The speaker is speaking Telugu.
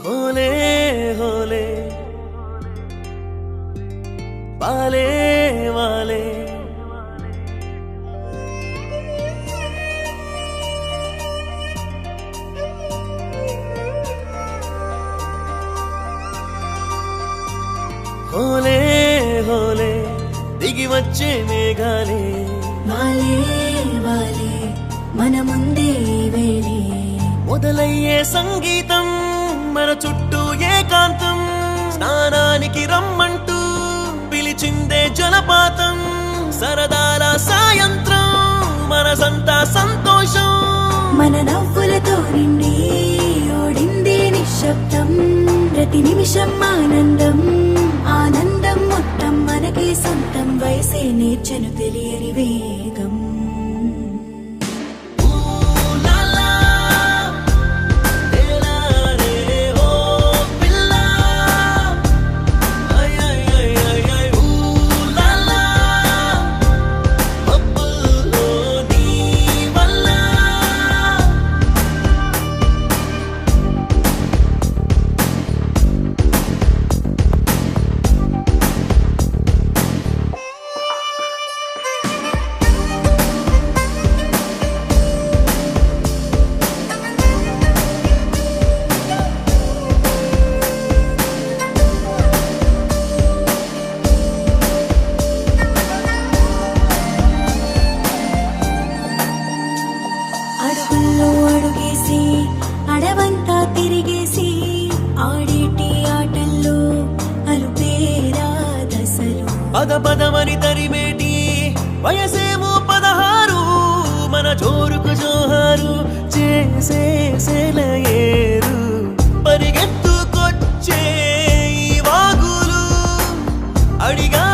హోలే హోలే వాలే వాలే హోలే హోలే దిగి వచ్చే మేఘాలే వాలే వాలే మన ముందే వేళే మొదలయ్యే సంగీతం మన చుట్టూ ఏకాంతం స్నానానికి రమ్మంటూ పిలిచిందే జలపాతం సరదాల సాయంత్రం మనసంతా సంతోషం మన నవ్వులతో నిండి ఓడిందే నిశ్శబ్దం ప్రతి నిమిషం ఆనందం ఆనందం మొత్తం మనకే సొంతం వయసే నేర్చెను తెలియని వేగం అడుగుల్లో అడుగేసి అడవంతా తిరిగేసి ఆడేటి ఆటల్లో అలుపేరా దశలు పద పదమని తరిమేటి వయసేమో 16 మన జోరుకు జోహారు చేసే సెలయేరు పరిగెత్తుకొచ్చే ఈ వాగులు అడిగా